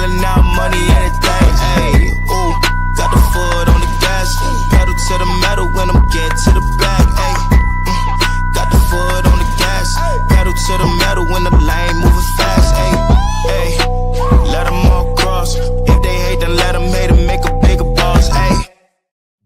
Selling out money, anything, ayy, ooh. Got the foot on the gas, pedal to the metal when I'm getting to the back, ayy. Got the foot on the gas, pedal to the metal when the lane moving fast, ayy, ayy. Let them all cross. If they hate, then let them hate and make a bigger boss, ayy.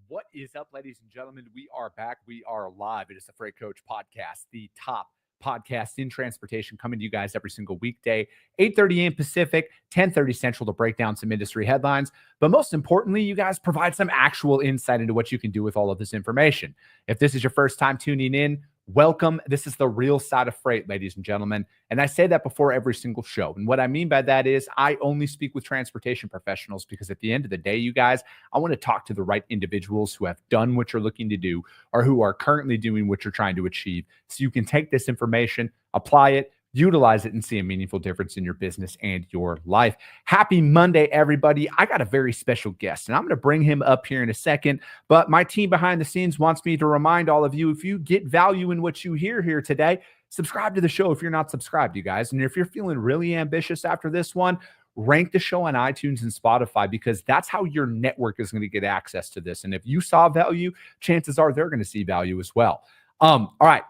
What is up, ladies and gentlemen? We are back. We are live. It is the Freight Coach Podcast, the top podcast in transportation, coming to you guys every single weekday, 8:30 a.m. Pacific, 10:30 Central, to break down some industry headlines. But most importantly, you guys provide some actual insight into what you can do with all of this information. If this is your first time tuning in, welcome. This is the real side of freight, ladies and gentlemen. And I say that before every single show. And what I mean by that is I only speak with transportation professionals because at the end of the day, you guys, I want to talk to the right individuals who have done what you're looking to do or who are currently doing what you're trying to achieve. So you can take this information, apply it, utilize it, and see a meaningful difference in your business and your life. Happy Monday, everybody. I got a very special guest, and I'm going to bring him up here in a second. But my team behind the scenes wants me to remind all of you, if you get value in what you hear here today, subscribe to the show if you're not subscribed, you guys. And if you're feeling really ambitious after this one, rank the show on iTunes and Spotify, because that's how your network is going to get access to this. And if you saw value, chances are they're going to see value as well. All right.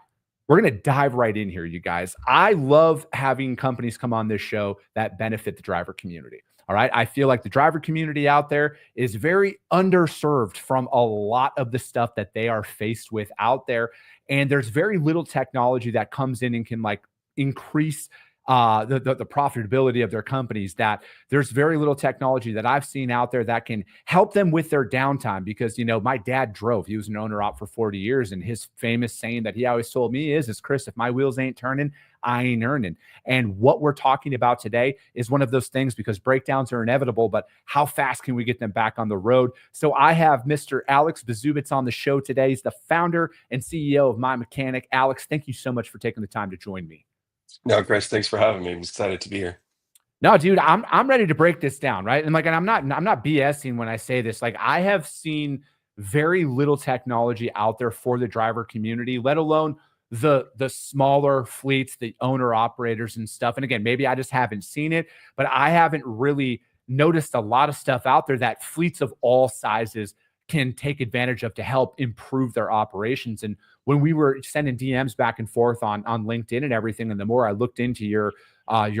We're going to dive right in here, you guys. I love having companies come on this show that benefit the driver community. All right. I feel like the driver community out there is very underserved from a lot of the stuff that they are faced with out there. And there's very little technology that comes in and can like increase the profitability of their companies. That there's very little technology that I've seen out there that can help them with their downtime. Because, you know, my dad drove, he was an owner op for 40 years. And his famous saying that he always told me is Chris, if my wheels ain't turning, I ain't earning. And what we're talking about today is one of those things, because breakdowns are inevitable, but how fast can we get them back on the road? So I have Mr. Alex Bezzubets on the show today. He's the founder and CEO of My Mechanic. Alex, thank you so much for taking the time to join me. No, Chris, thanks for having me. I'm excited to be here. No, dude, I'm ready to break this down, right? And I'm not BSing when I say this. Like, I have seen very little technology out there for the driver community, let alone the smaller fleets, the owner operators and stuff. And again, maybe I just haven't seen it, but I haven't really noticed a lot of stuff out there that fleets of all sizes can take advantage of to help improve their operations. And when we were sending DMs back and forth on LinkedIn and everything, and the more I looked into your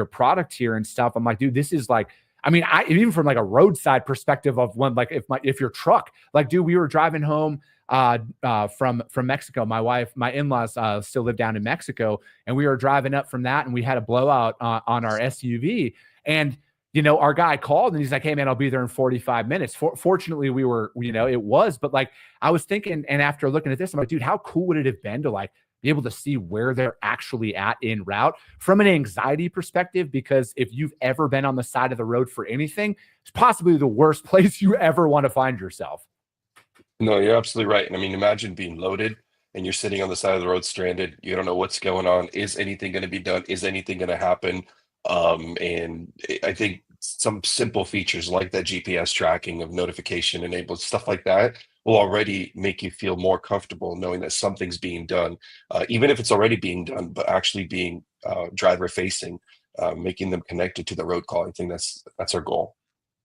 product here and stuff, I'm like, dude, this is like, I mean, even from like a roadside perspective of one, like if your truck, like, dude, we were driving home from Mexico. My in-laws still live down in Mexico, and we were driving up from that, and we had a blowout on our SUV. And you know, our guy called and he's like, hey man, I'll be there in 45 minutes. Fortunately we were, you know, it was, but like, I was thinking, and after looking at this, I'm like, dude, how cool would it have been to like be able to see where they're actually at en route from an anxiety perspective? Because if you've ever been on the side of the road for anything, it's possibly the worst place you ever want to find yourself. No, you're absolutely right. And I mean, imagine being loaded and you're sitting on the side of the road stranded. You don't know what's going on. Is anything going to be done? Is anything going to happen? And I think some simple features like that GPS tracking of notification enabled stuff like that will already make you feel more comfortable knowing that something's being done, even if it's already being done, but actually being driver facing, making them connected to the road call. I think that's our goal.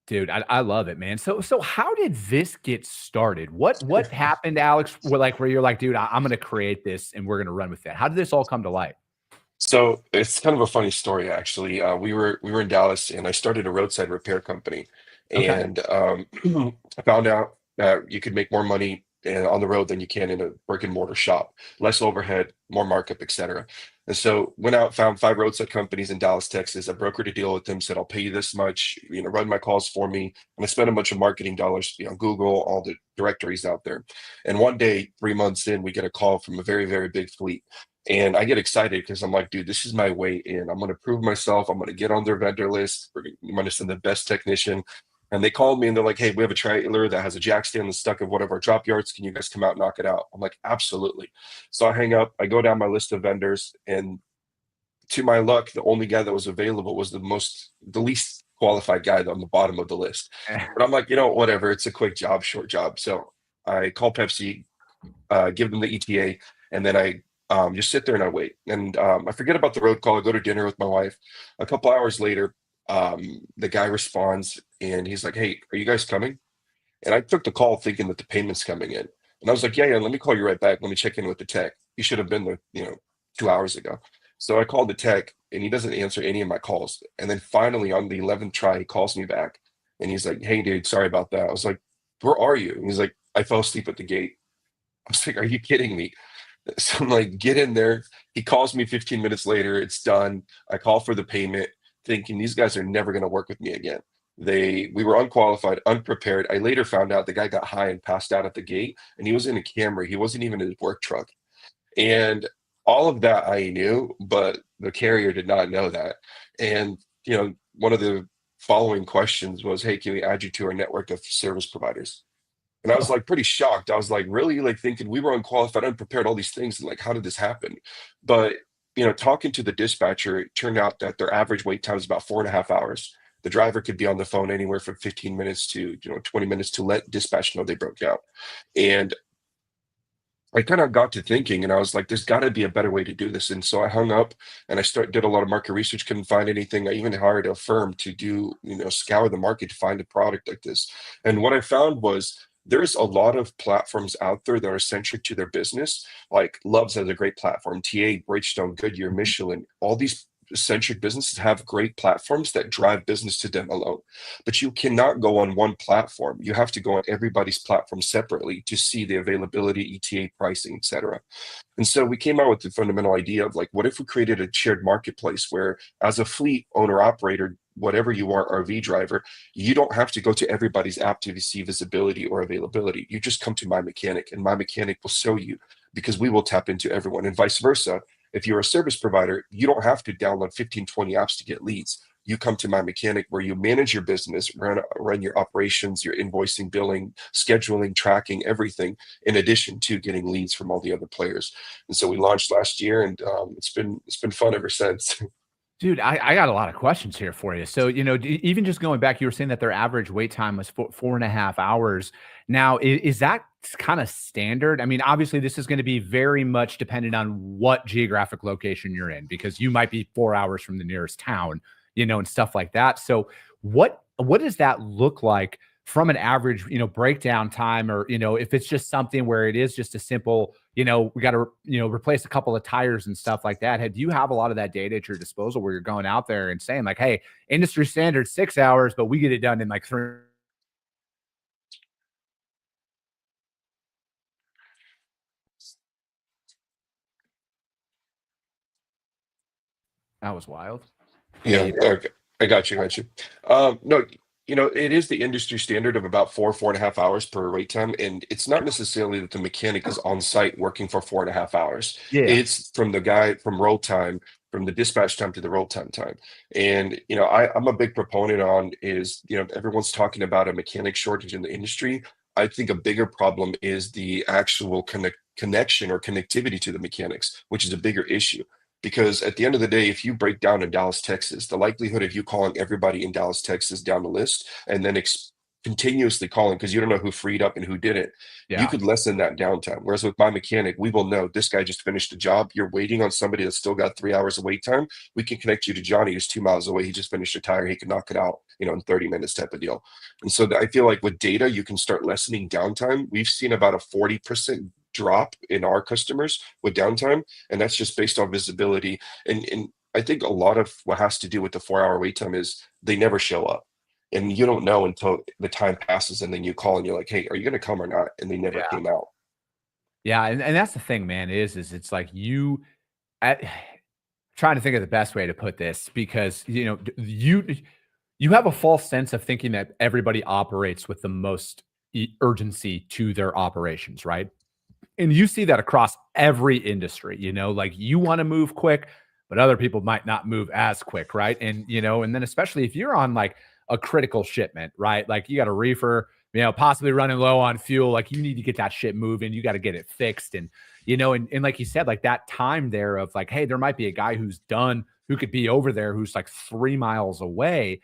Dude, I love it, man. So how did this get started? What happened, Alex? Where you're like, dude, I'm going to create this and we're going to run with that. How did this all come to light? So it's kind of a funny story, actually. We were in Dallas, and I started a roadside repair company, Okay. and I found out that you could make more money on the road than you can in a brick and mortar shop. Less overhead, more markup, etc. And so went out, found 5 roadside companies in Dallas, Texas. I brokered a deal with them, said I'll pay you this much, you know, run my calls for me, and I spent a bunch of marketing dollars on Google, all the directories out there. And one day, 3 months in, we get a call from a very, very big fleet. And I get excited because I'm like, dude, this is my way in. I'm going to prove myself. I'm going to get on their vendor list. I'm going to send the best technician. And they called me and they're like, hey, we have a trailer that has a jack stand that's stuck at one of our drop yards. Can you guys come out and knock it out? I'm like, absolutely. So I hang up. I go down my list of vendors. And to my luck, the only guy that was available was the least qualified guy on the bottom of the list. But I'm like, you know, whatever. It's a quick job, short job. So I call Pepsi, give them the ETA, and then I just sit there and I wait. And I forget about the road call. I go to dinner with my wife. A couple hours later, The guy responds and he's like, "Hey, are you guys coming?" And I took the call thinking that the payment's coming in. And I was like, yeah, let me call you right back. Let me check in with the tech. You should have been there, 2 hours ago. So I called the tech and he doesn't answer any of my calls. And then finally on the 11th try, he calls me back and he's like, "Hey, dude, sorry about that." I was like, "Where are you?" And he's like, "I fell asleep at the gate." I was like, "Are you kidding me?" So I'm like, "Get in there." He calls me 15 minutes later. It's done. I call for the payment, thinking these guys are never going to work with me again. We were unqualified, unprepared. I later found out the guy got high and passed out at the gate, and he was in a Camry. He wasn't even in his work truck. And all of that I knew, but the carrier did not know that. And one of the following questions was, "Hey, can we add you to our network of service providers?" And I was like pretty shocked. I was like, really, like thinking we were unqualified, unprepared, all these things. And like, how did this happen? But, talking to the dispatcher, it turned out that their average wait time is about 4.5 hours. The driver could be on the phone anywhere from 15 minutes to, 20 minutes to let dispatch know they broke down. And I kind of got to thinking and I was like, there's got to be a better way to do this. And so I hung up and did a lot of market research, couldn't find anything. I even hired a firm to do, scour the market to find a product like this. And what I found was there's a lot of platforms out there that are centric to their business. Like Love's has a great platform, TA, Bridgestone, Goodyear, Michelin, all these centric businesses have great platforms that drive business to them alone. But you cannot go on one platform. You have to go on everybody's platform separately to see the availability, ETA, pricing, etc. And so we came out with the fundamental idea of like, what if we created a shared marketplace where as a fleet owner operator, whatever you are, RV driver, you don't have to go to everybody's app to see visibility or availability. You just come to My Mechanic and My Mechanic will show you because we will tap into everyone and vice versa. If you're a service provider, you don't have to download 15, 20 apps to get leads. You come to My Mechanic where you manage your business, run your operations, your invoicing, billing, scheduling, tracking, everything, in addition to getting leads from all the other players. And so we launched last year and it's been fun ever since. Dude, I got a lot of questions here for you. So, even just going back, you were saying that their average wait time was 4.5 hours. Now, is that kind of standard? I mean, obviously, this is going to be very much dependent on what geographic location you're in, because you might be 4 hours from the nearest town, and stuff like that. So, what does that look like from an average, breakdown time, or if it's just something where it is just a simple, we got to, replace a couple of tires and stuff like that. Do you have a lot of that data at your disposal where you're going out there and saying like, "Hey, industry standard 6 hours, but we get it done in like 3"? That was wild. Yeah, Yeah, okay. I got you. No, it is the industry standard of about 4.5 hours per wait time. And it's not necessarily that the mechanic is on site working for 4.5 hours. Yeah. It's from the guy from roll time, from the dispatch time to the roll time. And, I'm a big proponent on is, everyone's talking about a mechanic shortage in the industry. I think a bigger problem is the actual connection or connectivity to the mechanics, which is a bigger issue. Because at the end of the day, if you break down in Dallas, Texas, the likelihood of you calling everybody in Dallas, Texas down the list and then continuously calling because you don't know who freed up and who didn't, you could lessen that downtime. Whereas with My Mechanic, we will know this guy just finished a job. You're waiting on somebody that's still got 3 hours of wait time. We can connect you to Johnny, who's 2 miles away. He just finished a tire. He can knock it out, in 30 minutes type of deal. And so I feel like with data, you can start lessening downtime. We've seen about a 40% drop in our customers with downtime, and that's just based on visibility. And I think a lot of what has to do with the 4 hour wait time is they never show up. And you don't know until the time passes and then you call and you're like, "Hey, are you going to come or not?" And they never came out. Yeah. And that's the thing, man, is it's like trying to think of the best way to put this, because, you have a false sense of thinking that everybody operates with the most urgency to their operations, right? And you see that across every industry, like you want to move quick, but other people might not move as quick, right? And, and then especially if you're on like a critical shipment, right? Like you got a reefer, possibly running low on fuel, like you need to get that shit moving. You got to get it fixed. And, and like you said, like that time there of like, hey, there might be a guy who could be over there, who's like 3 miles away,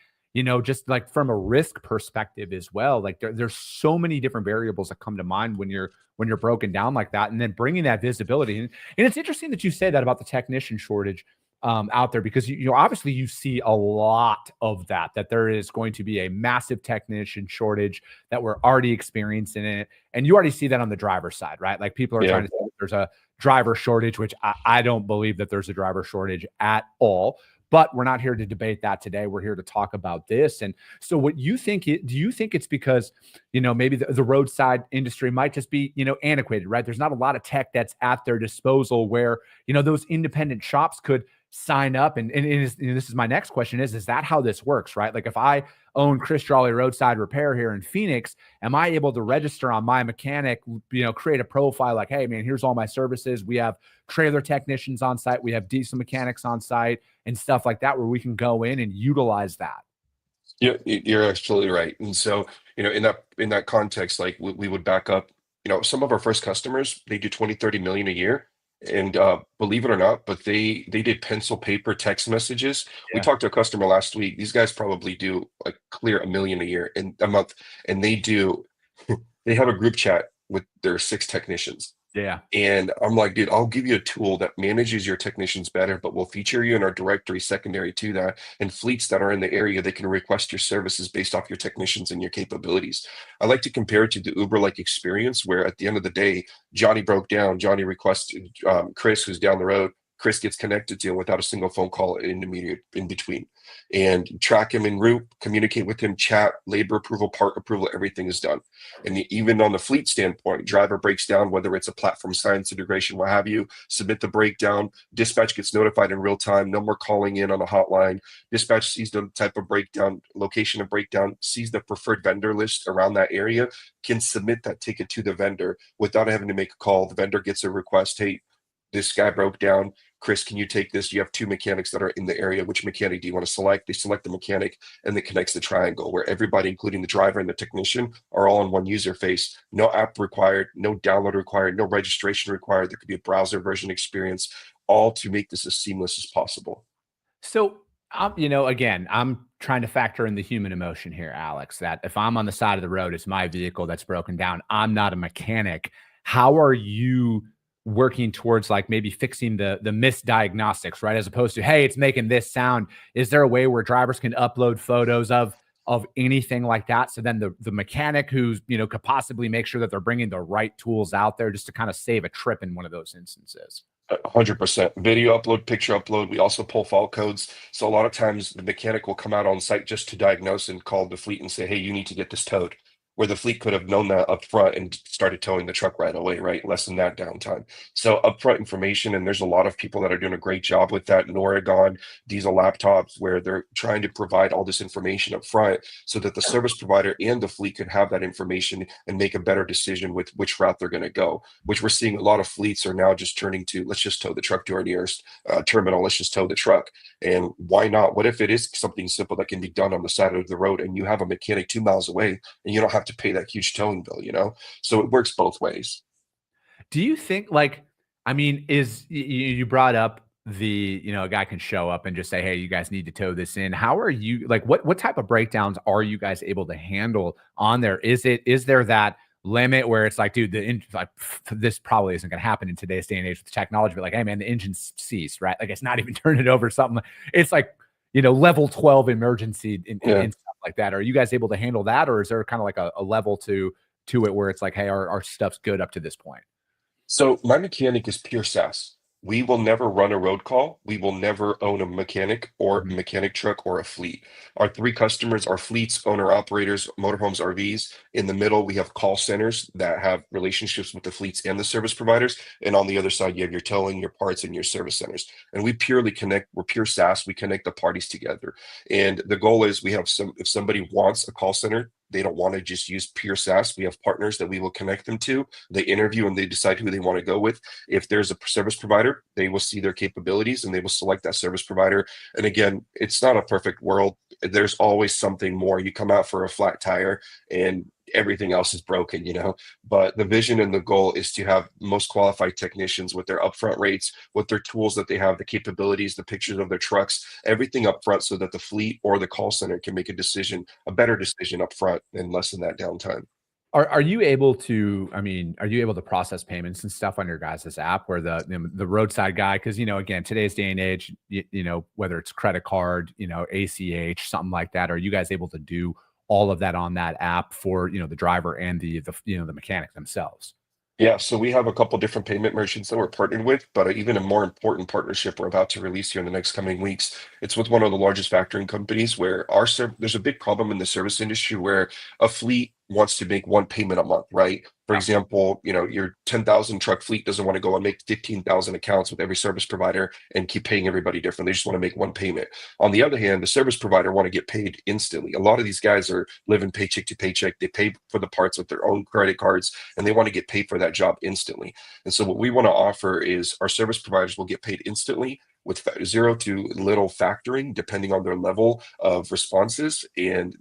just like from a risk perspective as well. Like there's so many different variables that come to mind when you're broken down like that, and then bringing that visibility. And it's interesting that you say that about the technician shortage. out there, because obviously you see a lot of that there is going to be a massive technician shortage, that we're already experiencing it, and you already see that on the driver's side, right? Like people are trying to say that there's a driver shortage, which I don't believe that there's a driver shortage at all. But we're not here to debate that today. We're here to talk about this. And so what you think, do you think it's because, maybe the roadside industry might just be, antiquated, right? There's not a lot of tech that's at their disposal where, those independent shops could sign up. And this is my next question is that how this works, right? Like if I own Chris Jolly Roadside Repair here in Phoenix, am I able to register on my mechanic, create a profile like, hey man, here's all my services. We have trailer technicians on site. We have diesel mechanics on site and stuff like that, where we can go in and utilize that. Yeah, you're absolutely right. And so, in that context, like we would back up, some of our first customers, they do 20, 30 million a year. And believe it or not, but they did pencil paper text messages. Yeah. We talked to a customer last week. These guys probably do like clear $1 million a year in a month. And they have a group chat with their 6 technicians. Yeah. And I'm like, dude, I'll give you a tool that manages your technicians better, but we'll feature you in our directory secondary to that. And fleets that are in the area, they can request your services based off your technicians and your capabilities. I like to compare it to the Uber-like experience, where at the end of the day, Johnny broke down, Johnny requested Chris, who's down the road. Chris gets connected to him without a single phone call in between, and track him en route, communicate with him, chat, labor approval, part approval, everything is done. And even on the fleet standpoint, driver breaks down, whether it's a platform science integration, what have you, submit the breakdown, dispatch gets notified in real time, no more calling in on a hotline. Dispatch sees the type of breakdown, location of breakdown, sees the preferred vendor list around that area, can submit that ticket to the vendor without having to make a call. The vendor gets a request, hey, this guy broke down. Chris, can you take this? You have 2 mechanics that are in the area. Which mechanic do you want to select? They select the mechanic, and it connects the triangle where everybody, including the driver and the technician, are all on one user face. No app required, no download required, no registration required. There could be a browser version experience, all to make this as seamless as possible. So, again, I'm trying to factor in the human emotion here, Alex, that if I'm on the side of the road, it's my vehicle that's broken down. I'm not a mechanic. How are you working towards like maybe fixing the misdiagnostics, right? As opposed to, hey, it's making this sound. Is there a way where drivers can upload photos of anything like that? So then the mechanic who's, could possibly make sure that they're bringing the right tools out there just to kind of save a trip in one of those instances. 100% video upload, picture upload. We also pull fault codes. So a lot of times the mechanic will come out on site just to diagnose and call the fleet and say, hey, you need to get this towed, where the fleet could have known that up front and started towing the truck right away, right? Less than that downtime. So upfront information, and there's a lot of people that are doing a great job with that in Oregon, diesel laptops, where they're trying to provide all this information up front so that the service provider and the fleet could have that information and make a better decision with which route they're going to go, which we're seeing a lot of fleets are now just turning to, let's just tow the truck to our nearest terminal. Let's just tow the truck. And why not? What if it is something simple that can be done on the side of the road and you have a mechanic 2 miles away and you don't have to pay that huge towing bill, so it works both ways. Do you think, is you brought up a guy can show up and just say, hey, you guys need to tow this in. How are you, what type of breakdowns are you guys able to handle on there? Is there that limit where it's like, dude, this probably isn't going to happen in today's day and age with technology, but like, hey man, the engine's ceased, right? Like it's not even turning over something. It's like, level 12 emergency and stuff like that. Are you guys able to handle that? Or is there kind of like a level to it where it's like, hey, our stuff's good up to this point? So my mechanic is pure SaaS. We will never run a road call. We will never own a mechanic or a mechanic truck or a fleet. Our 3 customers are fleets, owner operators, motorhomes, RVs. In the middle, we have call centers that have relationships with the fleets and the service providers. And on the other side, you have your towing, your parts, and your service centers. And we purely connect. We're pure SaaS. We connect the parties together. And the goal is if somebody wants a call center, they don't want to just use pure SaaS. We have partners that we will connect them to. They interview and they decide who they want to go with. If there's a service provider, they will see their capabilities and they will select that service provider. And again, it's not a perfect world. There's always something more. You come out for a flat tire and everything else is broken, but the vision and the goal is to have most qualified technicians with their upfront rates, with their tools that they have, the capabilities, the pictures of their trucks, everything up front so that the fleet or the call center can make a better decision up front and lessen that downtime. Are you able to, I mean, are you able to process payments and stuff on your guys' app where the roadside guy, because, again, today's day and age, whether it's credit card, ACH, something like that, are you guys able to do all of that on that app for, the driver and the mechanic themselves? Yeah, so we have a couple different payment merchants that we're partnered with, but even a more important partnership we're about to release here in the next coming weeks. It's with one of the largest factoring companies where there's a big problem in the service industry where a fleet wants to make one payment a month, right? For example, your 10,000 truck fleet doesn't want to go and make 15,000 accounts with every service provider and keep paying everybody different. They just want to make one payment. On the other hand, the service provider want to get paid instantly. A lot of these guys are living paycheck to paycheck. They pay for the parts with their own credit cards and they want to get paid for that job instantly. And so what we want to offer is our service providers will get paid instantly with zero to little factoring, depending on their level of responses. And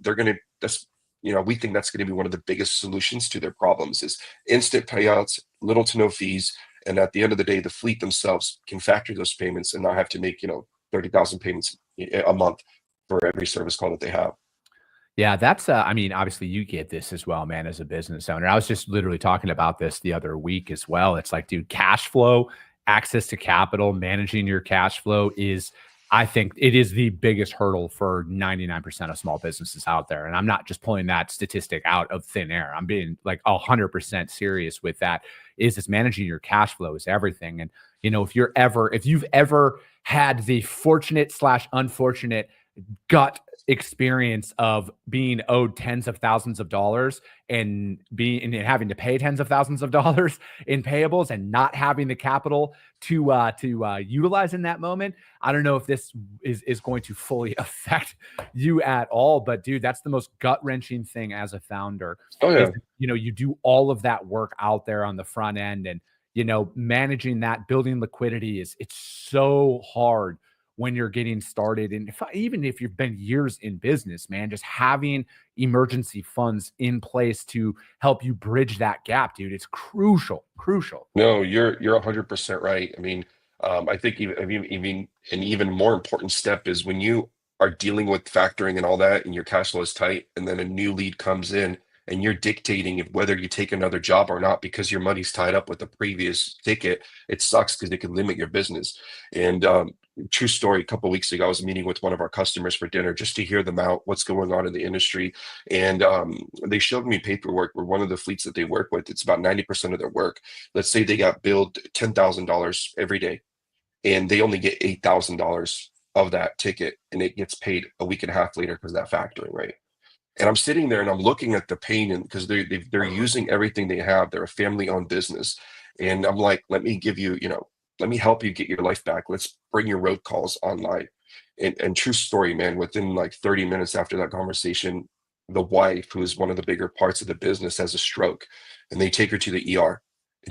we think that's going to be one of the biggest solutions to their problems is instant payouts, little to no fees. And at the end of the day, the fleet themselves can factor those payments and not have to make, 30,000 payments a month for every service call that they have. Yeah, that's I mean, obviously you get this as well, man, as a business owner. I was just literally talking about this the other week as well. It's like, dude, cash flow, access to capital, managing your cash flow I think it is the biggest hurdle for 99% of small businesses out there. And I'm not just pulling that statistic out of thin air. I'm being like 100% serious with that. Is managing your cash flow is everything. And, if you've ever had the fortunate/unfortunate gut experience of being owed tens of thousands of dollars and having to pay tens of thousands of dollars in payables and not having the capital to utilize in that moment. I don't know if this is going to fully affect you at all, but dude, that's the most gut-wrenching thing as a founder. Oh yeah. You do all of that work out there on the front end and managing that, building liquidity it's so hard when you're getting started. And even if you've been years in business, man, just having emergency funds in place to help you bridge that gap, dude, it's crucial. No, you're 100% right. I mean, I think even an even more important step is when you are dealing with factoring and all that, and your cash flow is tight, and then a new lead comes in, and you're dictating whether you take another job or not because your money's tied up with the previous ticket. It sucks because it can limit your business. And true story, a couple of weeks ago, I was meeting with one of our customers for dinner just to hear them out, what's going on in the industry. And they showed me paperwork where one of the fleets that they work with, it's about 90% of their work. Let's say they got billed $10,000 every day, and they only get $8,000 of that ticket, and it gets paid a week and a half later because of that factoring, right? And I'm sitting there and I'm looking at the pain, and because they're using everything they have. They're a family-owned business, and I'm like, let me help you get your life back. Let's bring your road calls online. And true story, man, within like 30 minutes after that conversation, the wife, who is one of the bigger parts of the business, has a stroke, and they take her to the ER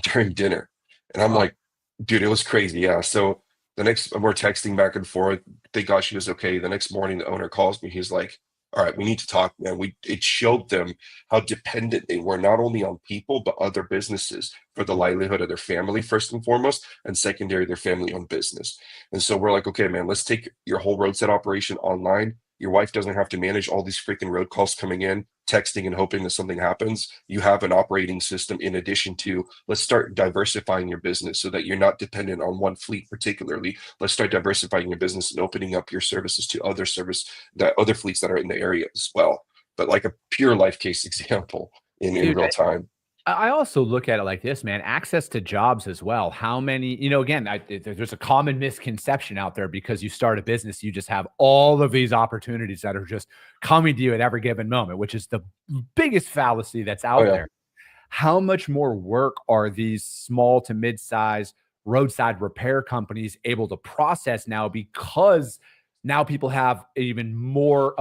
during dinner. And I'm like, dude, it was crazy. Yeah. So we're texting back and forth. Thank God she was okay. The next morning, the owner calls me. He's like, all right, we need to talk, man. It showed them how dependent they were, not only on people, but other businesses for the livelihood of their family, first and foremost, and secondary, their family-owned business. And so we're like, okay, man, let's take your whole roadside operation online. Your wife doesn't have to manage all these freaking road calls coming in, texting and hoping that something happens. You have an operating system in addition to, let's start diversifying your business so that you're not dependent on one fleet particularly. Let's start diversifying your business and opening up your services to other fleets that are in the area as well. But like a pure life case example in real time. I also look at it like this, man, access to jobs as well. How many, again, there's a common misconception out there because you start a business, you just have all of these opportunities that are just coming to you at every given moment, which is the biggest fallacy that's out there. How much more work are these small to mid-size roadside repair companies able to process now, because now people have even more,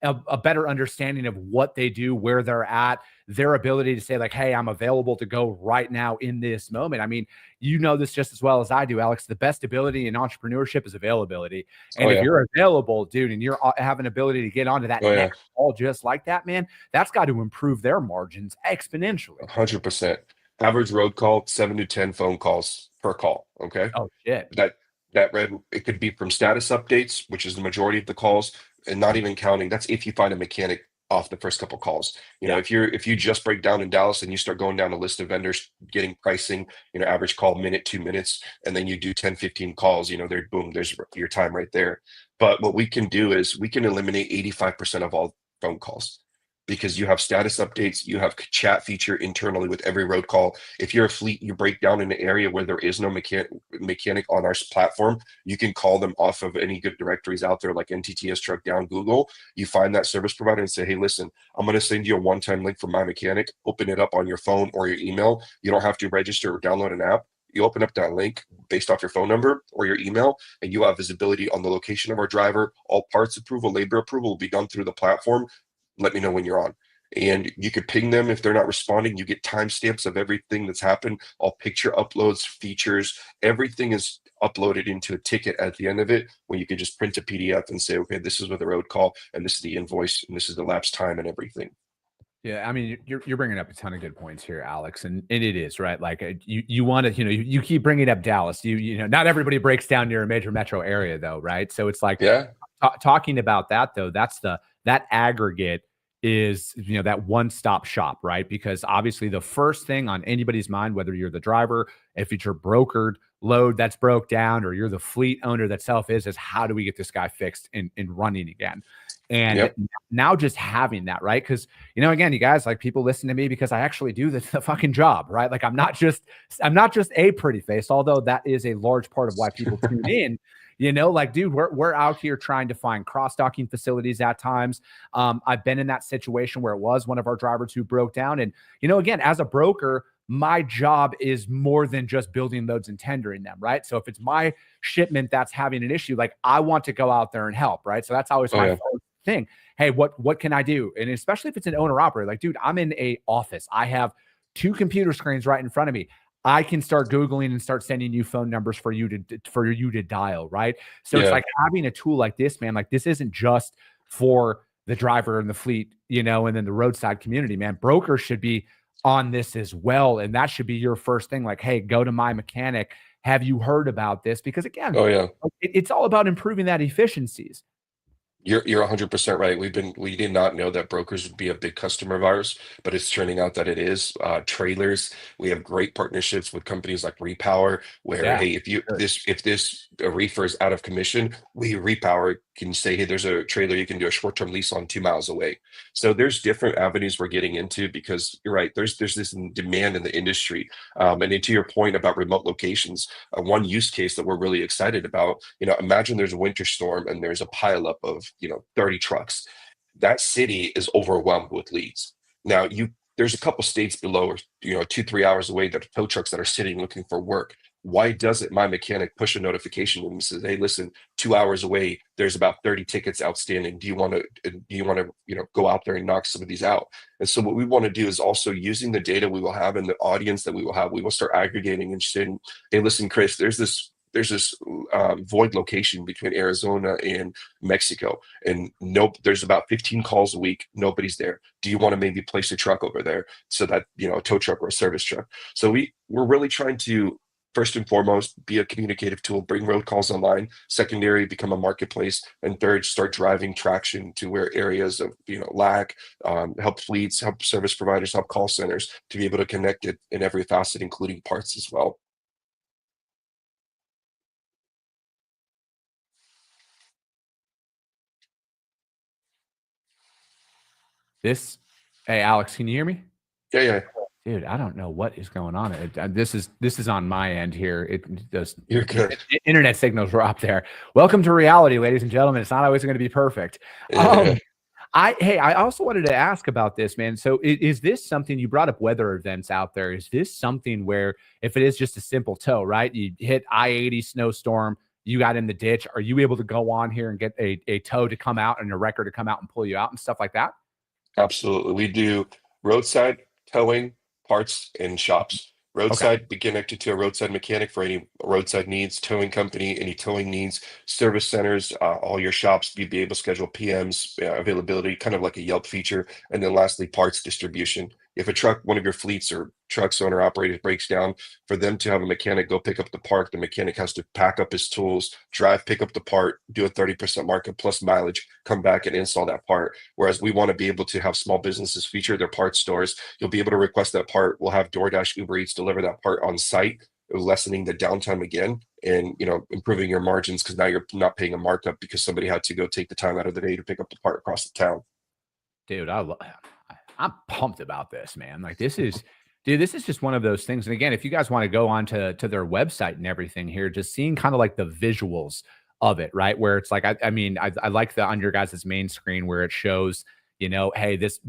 a better understanding of what they do, where they're at, their ability to say like, hey, I'm available to go right now in this moment. I mean, this just as well as I do, Alex. The best ability in entrepreneurship is availability. And if you're available, dude, and you're have an ability to get onto that next call just like that, man, that's got to improve their margins exponentially. 100%. Average road call, 7 to 10 phone calls per call. Okay. Oh shit. It could be from status updates, which is the majority of the calls, and not even counting. That's if you find a mechanic off the first couple calls. You know, Yeah. if you just break down in Dallas and you start going down a list of vendors, getting pricing, average call minute, 2 minutes, and then you do 10, 15 calls, there, boom, there's your time right there. But what we can do is we can eliminate 85% of all phone calls, because you have status updates, you have chat feature internally with every road call. If you're a fleet, you break down in an area where there is no mechanic on our platform, you can call them off of any good directories out there like NTTS Truck Down, Google. You find that service provider and say, hey, listen, I'm going to send you a one-time link for my mechanic. Open it up on your phone or your email. You don't have to register or download an app. You open up that link based off your phone number or your email, and you have visibility on the location of our driver. All parts approval, labor approval will be done through the platform. Let me know when you're on. And you could ping them if they're not responding. You get timestamps of everything that's happened, all picture uploads, features, everything is uploaded into a ticket at the end of it, when you could just print a PDF and say, okay, this is what the road call, and this is the invoice, and this is the lapse time and everything. Yeah, I mean, you're bringing up a ton of good points here, Alex, and it is right. Like you want to, you keep bringing up Dallas. Not everybody breaks down near a major metro area, though, right? So it's like, Yeah, talking about that though. That's that aggregate is that one-stop shop, right? Because obviously the first thing on anybody's mind, whether you're the driver, if it's your brokered load that's broke down, or you're the fleet owner that self is how do we get this guy fixed and running again? And yep. now just having that, right? Because again, you guys, like, people listen to me because I actually do the fucking job, right? Like, I'm not just a pretty face, although that is a large part of why people tune in. Like, dude, we're out here trying to find cross-docking facilities at times. I've been in that situation where it was one of our drivers who broke down. And, again, as a broker, my job is more than just building loads and tendering them, right? So if it's my shipment that's having an issue, like, I want to go out there and help, right? So that's always my first thing. Hey, what can I do? And especially if it's an owner operator, like, dude, I'm in a office. I have 2 computer screens right in front of me. I can start Googling and start sending you phone numbers for you to dial, right? So it's like having a tool like this, man. Like, this isn't just for the driver and the fleet, and then the roadside community, man. Brokers should be on this as well, and that should be your first thing. Like, hey, go to my mechanic. Have you heard about this? Because again, it's all about improving that efficiencies. You're 100% right. We did not know that brokers would be a big customer of ours, but it's turning out that it is. Trailers, we have great partnerships with companies like Repower, where hey, if this reefer is out of commission, Repower can say, hey, there's a trailer you can do a short-term lease on 2 miles away. So there's different avenues we're getting into, because you're right. There's this demand in the industry, and then to your point about remote locations, one use case that we're really excited about. Imagine there's a winter storm and there's a pileup of 30 trucks. That city is overwhelmed with leads. Now there's a couple states below, or 2-3 hours away, that are tow trucks that are sitting looking for work. Why doesn't my mechanic push a notification when he says, hey, listen, 2 hours away, there's about 30 tickets outstanding. Do you want to go out there and knock some of these out? And so what we want to do is, also using the data we will have and the audience that we will have, we will start aggregating and saying, hey, listen, Chris, there's this void location between Arizona and Mexico, and there's about 15 calls a week. Nobody's there. Do you want to maybe place a truck over there, so that a tow truck or a service truck? So we're really trying to, first and foremost, be a communicative tool, bring road calls online. Secondary, become a marketplace. And third, start driving traction to where areas of lack, help fleets, help service providers, help call centers to be able to connect it in every facet, including parts as well. Hey, Alex, can you hear me? Yeah. Dude, I don't know what is going on. This is on my end here. You're good. Internet signals were up there. Welcome to reality, ladies and gentlemen. It's not always going to be perfect. I also wanted to ask about this, man. So is this something, you brought up weather events out there? Is this something where, if it is just a simple tow, right? You hit I-80 snowstorm, you got in the ditch. Are you able to go on here and get a tow to come out and a wrecker to come out and pull you out and stuff like that? Absolutely. We do roadside towing, parts, and shops. Roadside, be connected to a roadside mechanic for any roadside needs, towing company, any towing needs, service centers, all your shops, be able to schedule PMs, availability, kind of like a Yelp feature. And then lastly, parts distribution. If a truck, one of your fleets or trucks owner operated breaks down, for them to have a mechanic go pick up the part, the mechanic has to pack up his tools, drive, pick up the part, do a 30% markup plus mileage, come back and install that part. Whereas we want to be able to have small businesses feature their parts stores. You'll be able to request that part. We'll have DoorDash, Uber Eats deliver that part on site, lessening the downtime again, and improving your margins, because now you're not paying a markup because somebody had to go take the time out of the day to pick up the part across the town. Dude, I'm pumped about this, man. Like this is just one of those things. And again, if you guys want to go on to their website and everything here, just seeing kind of like the visuals of it, right? Where it's like, I mean, I like the on your guys' main screen where it shows, hey, this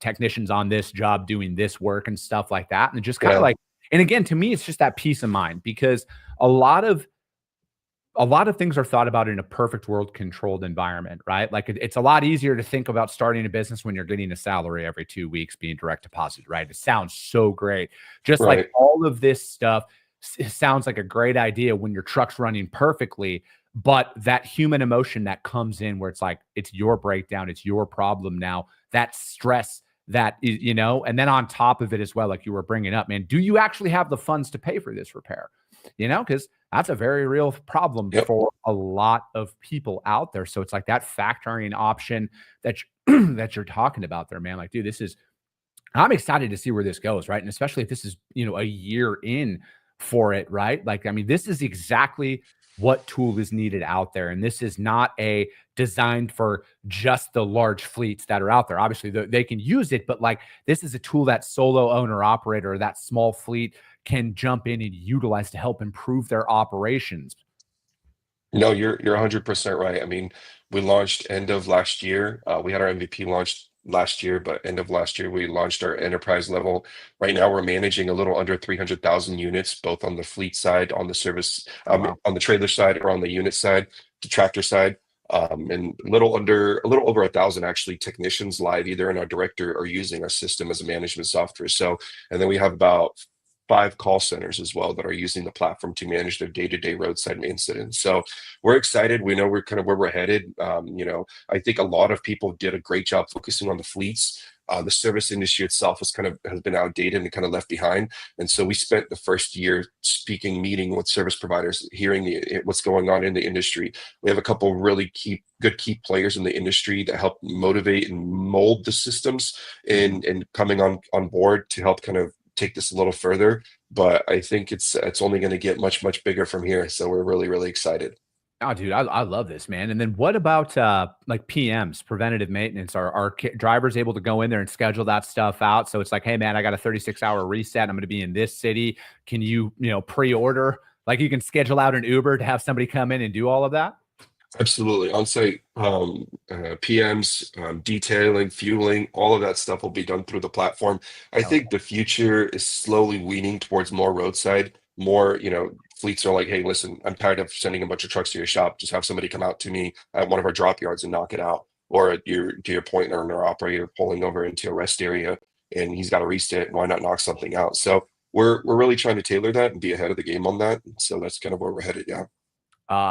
technician's on this job doing this work and stuff like that. And it just kind of like, and again, to me, it's just that peace of mind, because a lot of things are thought about in a perfect world controlled environment, right? Like it's a lot easier to think about starting a business when you're getting a salary every 2 weeks being direct deposit, right? It sounds so great. Just like all of this stuff sounds like a great idea when your truck's running perfectly, but that human emotion that comes in where it's like, it's your breakdown, it's your problem now, that stress that is, and then on top of it as well, like you were bringing up, man, do you actually have the funds to pay for this repair? Because that's a very real problem for a lot of people out there. So it's like that factoring option that that you're talking about there, man. Like, dude, I'm excited to see where this goes, right? And especially if this is, a year in for it, right? Like, I mean, this is exactly what tool is needed out there. And this is not designed for just the large fleets that are out there. Obviously, they can use it, but like this is a tool that solo owner operator, that small fleet can jump in and utilize to help improve their operations. No, you're 100% right. I mean, we launched end of last year. We had our MVP launched last year, but end of last year we launched our enterprise level. Right now we're managing a little under 300,000 units, both on the fleet side, on the service, on the trailer side, or on the unit side, the tractor side. And a little over 1,000 actually technicians live either in our director or using our system as a management software. So, and then we have about 5 call centers as well that are using the platform to manage their day-to-day roadside incidents. So we're excited. We know we're kind of where we're headed. I think a lot of people did a great job focusing on the fleets. The service industry itself has been outdated and kind of left behind. And so we spent the first year meeting with service providers, hearing what's going on in the industry. We have a couple really key players in the industry that help motivate and mold the systems and coming on board to help kind of take this a little further. But I think it's only going to get much, much bigger from here. So we're really, really excited. Oh, dude, I love this, man. And then what about like PMs, preventative maintenance? Are drivers able to go in there and schedule that stuff out? So it's like, hey, man, I got a 36-hour reset. I'm going to be in this city. Can you, pre-order? Like you can schedule out an Uber to have somebody come in and do all of that? Absolutely. On-site PMs, detailing, fueling, all of that stuff will be done through the platform. I think the future is slowly weaning towards more roadside, more, fleets are like, hey, listen, I'm tired of sending a bunch of trucks to your shop. Just have somebody come out to me at one of our drop yards and knock it out. Or to your point, an operator pulling over into a rest area and he's got a reset. Why not knock something out? So we're really trying to tailor that and be ahead of the game on that. So that's kind of where we're headed. Yeah.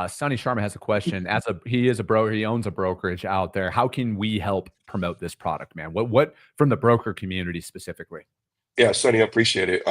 Sonny Sharma has a question. He is a broker, he owns a brokerage out there. How can we help promote this product, man? What from the broker community specifically? Yeah, Sonny, I appreciate it.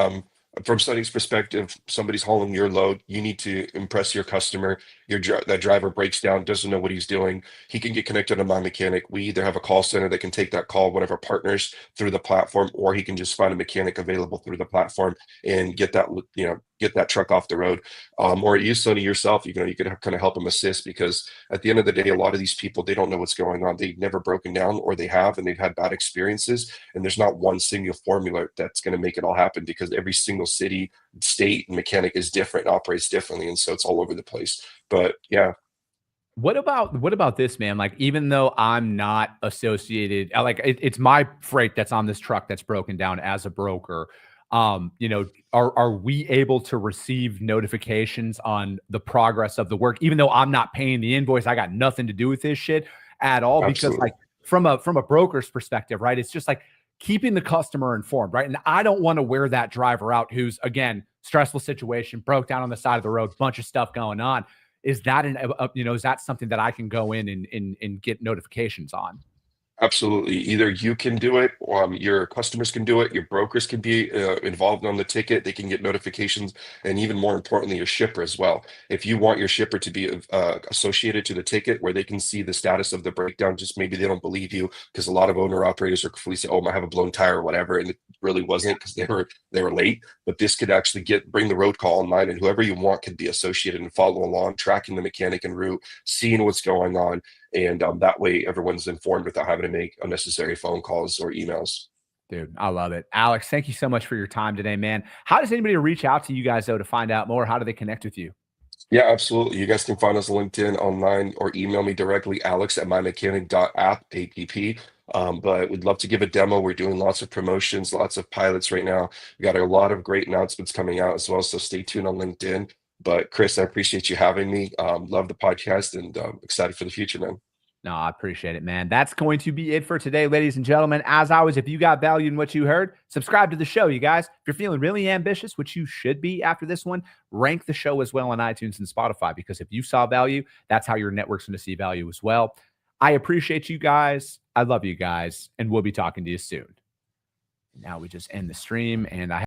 From Sonny's perspective, somebody's hauling your load. You need to impress your customer. That driver breaks down, doesn't know what he's doing. He can get connected to my mechanic. We either have a call center that can take that call, one of our partners, through the platform, or he can just find a mechanic available through the platform and get that truck off the road. Or you, Sonny, yourself, you could kind of help him assist, because at the end of the day, a lot of these people, they don't know what's going on. They've never broken down, or they have, and they've had bad experiences. And there's not one single formula that's going to make it all happen, because every single city, state, and mechanic is different, operates differently. And so it's all over the place. But yeah. What about this, man? Like, even though I'm not associated, like it's my freight that's on this truck that's broken down as a broker. Are we able to receive notifications on the progress of the work, even though I'm not paying the invoice? I got nothing to do with this shit at all. Absolutely. Because like from a broker's perspective, right? It's just like keeping the customer informed, right? And I don't want to wear that driver out who's, again, stressful situation, broke down on the side of the road, bunch of stuff going on. Is that is that something that I can go in and get notifications on? Absolutely. Either you can do it, your customers can do it, your brokers can be involved on the ticket. They can get notifications, and even more importantly, your shipper as well. If you want your shipper to be associated to the ticket where they can see the status of the breakdown, just maybe they don't believe you because a lot of owner operators are completely say, "Oh, I have a blown tire or whatever," and it really wasn't because they were late. But this could actually bring the road call online, and whoever you want could be associated and follow along, tracking the mechanic en route, seeing what's going on. And that way everyone's informed without having to make unnecessary phone calls or emails. Dude, I love it. Alex, thank you so much for your time today, man. How does anybody reach out to you guys, though, to find out more? How do they connect with you? Yeah, absolutely. You guys can find us on LinkedIn, online, or email me directly, alex@mymechanic.app. But we'd love to give a demo. We're doing lots of promotions, lots of pilots right now. We got a lot of great announcements coming out as well. So stay tuned on LinkedIn. But Chris, I appreciate you having me. Love the podcast and excited for the future, man. No, I appreciate it, man. That's going to be it for today, ladies and gentlemen. As always, if you got value in what you heard, subscribe to the show, you guys. If you're feeling really ambitious, which you should be after this one, rank the show as well on iTunes and Spotify, because if you saw value, that's how your network's going to see value as well. I appreciate you guys. I love you guys, and we'll be talking to you soon. Now we just end the stream, and I